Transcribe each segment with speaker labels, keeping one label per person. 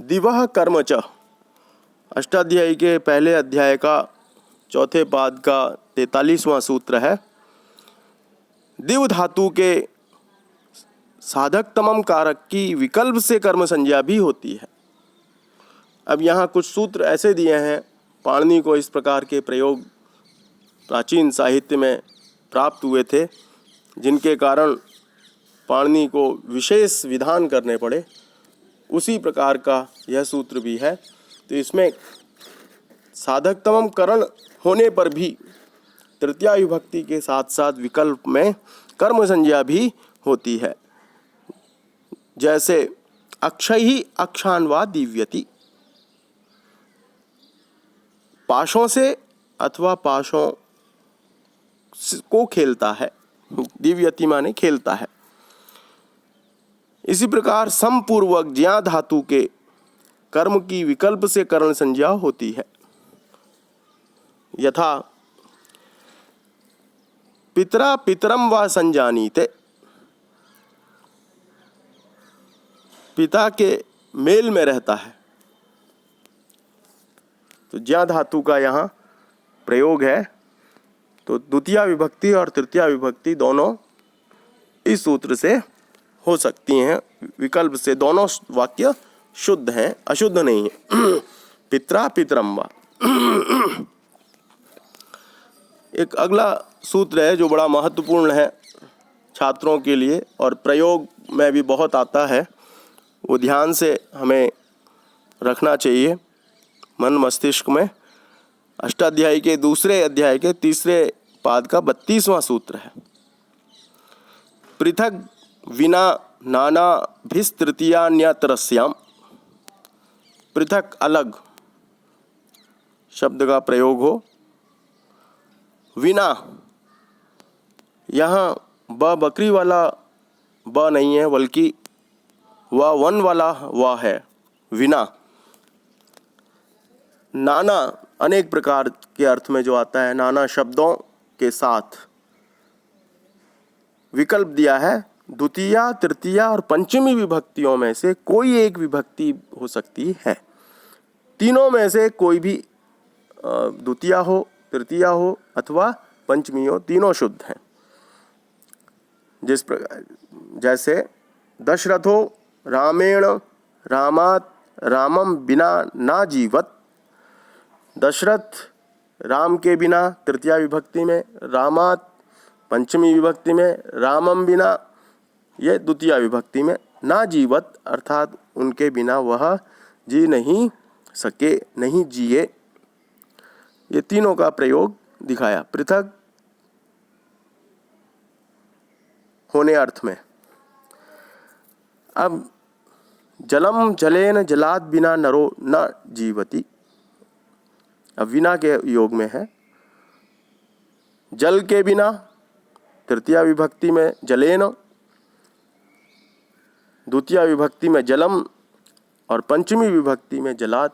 Speaker 1: दिवः कर्म च, अष्टाध्यायी के पहले अध्याय का चौथे पाद का 43वां सूत्र है। दिव धातु के साधकतमम कारक की विकल्प से कर्म संज्ञा भी होती है। अब यहाँ कुछ सूत्र ऐसे दिए हैं, पाणिनि को इस प्रकार के प्रयोग प्राचीन साहित्य में प्राप्त हुए थे, जिनके कारण पाणिनि को विशेष विधान करने पड़े। उसी प्रकार का यह सूत्र भी है। तो इसमें साधकतमम करण होने पर भी तृतीया विभक्ति के साथ साथ विकल्प में कर्म संज्ञा भी होती है। जैसे अक्षय ही अक्षान्वा दीव्यति, पाशों से अथवा पाशों को खेलता है, दीव्यति माने खेलता है। इसी प्रकार समपूर्वक ज्या धातु के कर्म की विकल्प से करण संज्ञा होती है। यथा पितरा पितरम व संजानीते, पिता के मेल में रहता है। तो ज्या धातु का यहाँ प्रयोग है। तो द्वितीया विभक्ति और तृतीया विभक्ति दोनों इस सूत्र से हो सकती हैं। विकल्प से दोनों वाक्य शुद्ध हैं, अशुद्ध नहीं है। पित्रा पितरम वा। एक अगला सूत्र है जो बड़ा महत्वपूर्ण है छात्रों के लिए और प्रयोग में भी बहुत आता है। वो ध्यान से हमें रखना चाहिए मन मस्तिष्क में। अष्टाध्यायी के दूसरे अध्याय के तीसरे पाद का 32वां सूत्र है। पृथक विना नाना भिस्तृतीयान्यतरस्याम, पृथक अलग शब्द का प्रयोग हो। विना, यहाँ ब बकरी वाला ब नहीं है, बल्कि व वन वाला व है। विना। नाना अनेक प्रकार के अर्थ में जो आता है, नाना शब्दों के साथ विकल्प दिया है। द्वितीया तृतीया और पंचमी विभक्तियों में से कोई एक विभक्ति हो सकती है। तीनों में से कोई भी द्वितीया हो, तृतीया हो अथवा पंचमी हो, तीनों शुद्ध हैं। जिस प्रकार जैसे दशरथो रामेण रामात रामम बिना ना जीवत, दशरथ राम के बिना तृतीया विभक्ति में, रामात पंचमी विभक्ति में, रामम बिना ये द्वितीया विभक्ति में, ना जीवत अर्थात उनके बिना वह जी नहीं सके, नहीं जिए। ये तीनों का प्रयोग दिखाया पृथक होने अर्थ में। अब जलम जलेन जलाद बिना नरो न जीवति, अब विना के योग में है। जल के बिना तृतीया विभक्ति में जलेन, द्वितीया विभक्ति में जलम और पंचमी विभक्ति में जलाद।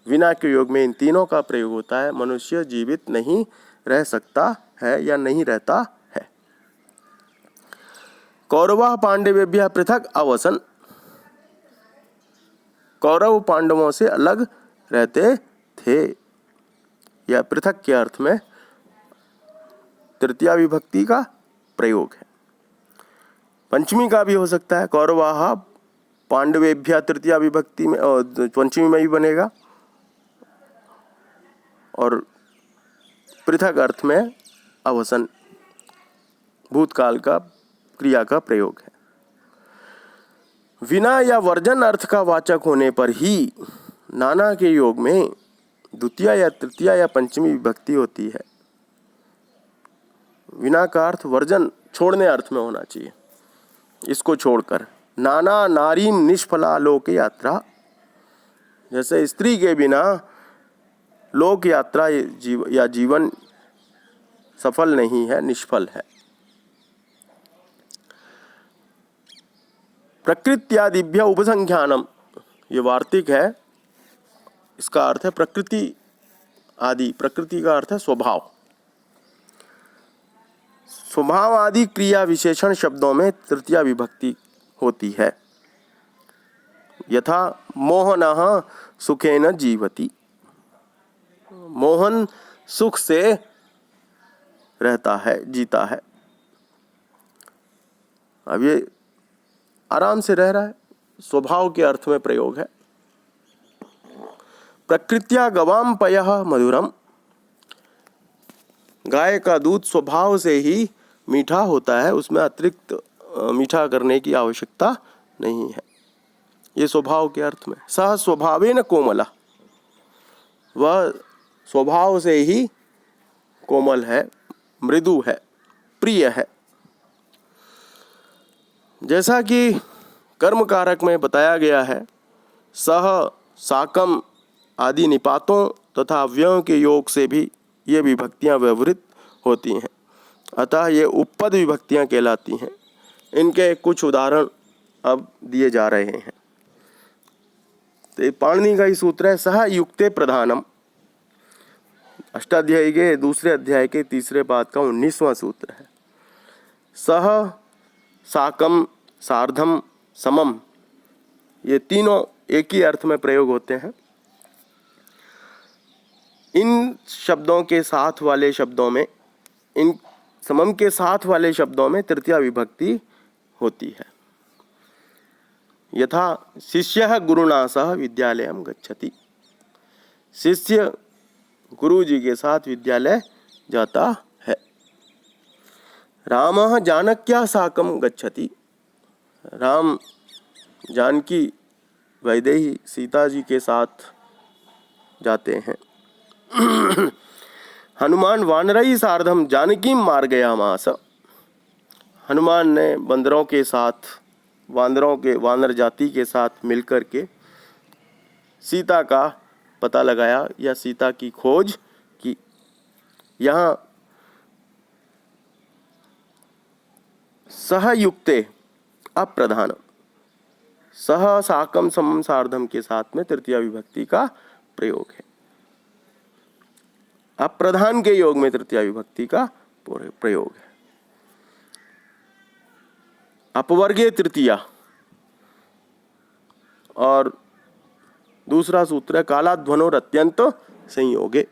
Speaker 1: विना के योग में इन तीनों का प्रयोग होता है। मनुष्य जीवित नहीं रह सकता है या नहीं रहता है। कौरवा पांडवेभ्यः पृथक अवसन, कौरव पांडवों से अलग रहते थे। यह पृथक के अर्थ में तृतीया विभक्ति का प्रयोग है। पंचमी का भी हो सकता है। कौरवाः पांडवेभ्यः तृतीया विभक्ति में और पंचमी में भी बनेगा, और पृथक अर्थ में अवसन भूतकाल का क्रिया का प्रयोग है। विना या वर्जन अर्थ का वाचक होने पर ही नाना के योग में द्वितीया या तृतीया या पंचमी विभक्ति होती है। विना का अर्थ वर्जन, छोड़ने अर्थ में होना चाहिए। इसको छोड़कर नाना नारीम निष्फला लोक यात्रा, जैसे स्त्री के बिना लोक यात्रा या जीवन सफल नहीं है, निष्फल है। प्रकृत्यादिभ्य उपसंख्यानम, ये वार्तिक है। इसका अर्थ है प्रकृति आदि। प्रकृति का अर्थ है स्वभाव। स्वभाव आदि क्रिया विशेषण शब्दों में तृतीया विभक्ति होती है। यथा मोहनः सुखेन जीवति, मोहन सुख से रहता है, जीता है। अब ये आराम से रह रहा है, स्वभाव के अर्थ में प्रयोग है। प्रकृत्या गवाम पयः मधुरम, गाय का दूध स्वभाव से ही मीठा होता है, उसमें अतिरिक्त मीठा करने की आवश्यकता नहीं है, ये स्वभाव के अर्थ में। सह स्वभावेन कोमला, वह स्वभाव से ही कोमल है, मृदु है, प्रिय है। जैसा कि कर्म कारक में बताया गया है, सह साकम आदि निपातों तथा अव्ययों के योग से भी ये विभक्तियां व्यवहृत होती हैं, अतः ये उपपद विभक्तियां कहलाती हैं। इनके कुछ उदाहरण अब दिए जा रहे हैं। तो पाणिनि का ही सूत्र है, सह युक्ते प्रधानम, अष्टाध्यायी के दूसरे अध्याय के तीसरे पाद का 19वां सूत्र है। सह साकम सार्धम समम, ये तीनों एक ही अर्थ में प्रयोग होते हैं। इन शब्दों के साथ वाले शब्दों में, इन समम के साथ वाले शब्दों में तृतीया विभक्ति होती है। यथा शिष्यः गुरुणा सह विद्यालयं गच्छति, शिष्य गुरु जी के साथ विद्यालय जाता है। रामः जानक्या साकं गच्छति, राम जानकी वैदेही सीता जी के साथ जाते हैं। हनुमान वानरई सार्धम जानकीं मार्गयामास, हनुमान ने बंदरों के साथ, वानर जाति के साथ मिलकर के सीता का पता लगाया या सीता की खोज की। यहाँ सहयुक्ते अप्रधान, सह साकम समम सार्धम के साथ में तृतीया विभक्ति का प्रयोग है। अप्रधान के योग में तृतीया विभक्ति का प्रयोग है। अपवर्गे तृतीया, और दूसरा सूत्र है कालाध्वनोर अत्यंत संयोगे।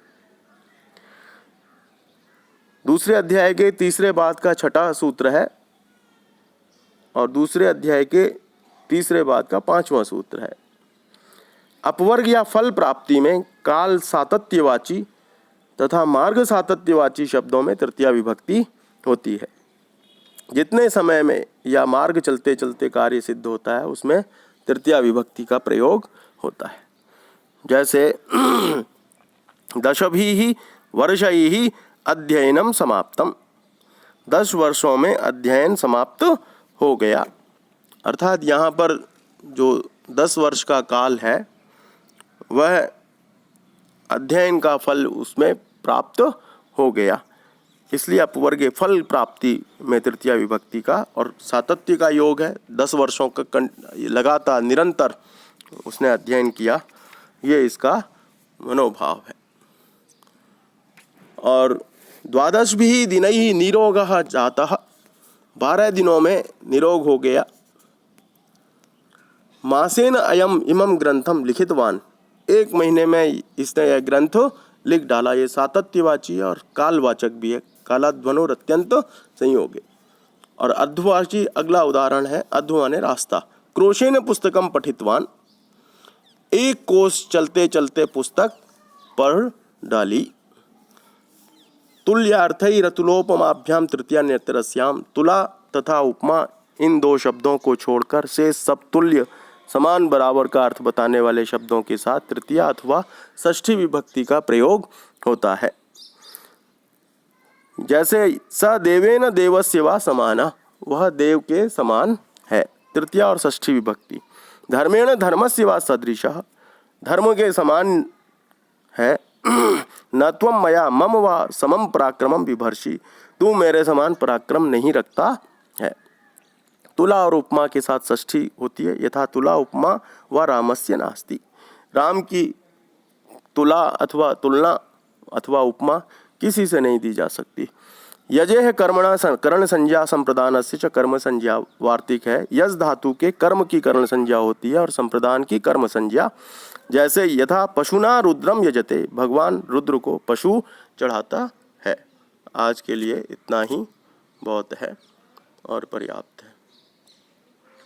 Speaker 1: दूसरे अध्याय के तीसरे पाद का छठा सूत्र है और दूसरे अध्याय के तीसरे पाद का 5वां सूत्र है। अपवर्ग या फल प्राप्ति में काल सातत्यवाची तथा मार्ग सातत्यवाची शब्दों में तृतीया विभक्ति होती है। जितने समय में या मार्ग चलते चलते कार्य सिद्ध होता है उसमें तृतीया विभक्ति का प्रयोग होता है। जैसे दशभिः वर्षैः अध्ययनम समाप्तम, 10 वर्षों में अध्ययन समाप्त हो गया। अर्थात यहाँ पर जो 10 वर्ष का काल है वह अध्ययन का फल उसमें प्राप्त हो गया, इसलिए अपवर्गे फल प्राप्ति में तृतीया विभक्ति का, और सातत्य का योग है, 10 वर्षों का लगातार निरंतर उसने अध्ययन किया, ये इसका मनोभाव है। और द्वादशभिः दिनैः निरोगः जातः, 12 दिनों में निरोग हो गया। मासेन अयम इमं ग्रंथम लिखितवान, 1 महीने में इसने यह ग्रंथ लिख डाला। ये सातत्यवाची और कालवाचक भी है, कालाध्वनोर अत्यंत संयोगे। और अध्वाची अगला उदाहरण है, अध्व माने रास्ता। क्रोशेन पुस्तकम पठितवान, 1 कोस चलते चलते पुस्तक पढ़ डाली। तुल्यार्थै रतुलोपमाभ्याम तृतीया नेत्रस्याम, तुला तथा उपमा इन 2 शब्दों को छोड़कर से सब तुल्य समान बराबर का अर्थ बताने वाले शब्दों के साथ तृतीया अथवा षष्ठी विभक्ति का प्रयोग होता है। जैसे स देवेन देवस्य वा समाना, वह देव के समान है, तृतीया और षष्ठी विभक्ति। धर्मेण धर्मस्य वा सदृशः, धर्म के समान है। न त्वं मया मम वा समम पराक्रमं बिभर्षि, तू मेरे समान पराक्रम नहीं रखता है। तुला और उपमा के साथ षष्ठी होती है। यथा तुला उपमा व रामस्य नास्ति, राम की तुला अथवा तुलना अथवा उपमा किसी से नहीं दी जा सकती। यजेह कर्मणा कर्ण संज्ञा संप्रदानस्य च कर्म संज्ञा वार्तिक है। यज धातु के कर्म की कर्ण संज्ञा होती है और संप्रदान की कर्म संज्ञा। जैसे यथा पशुना रुद्रम यजते, भगवान रुद्र को पशु चढ़ाता है। आज के लिए इतना ही बहुत है और पर्याप्त है।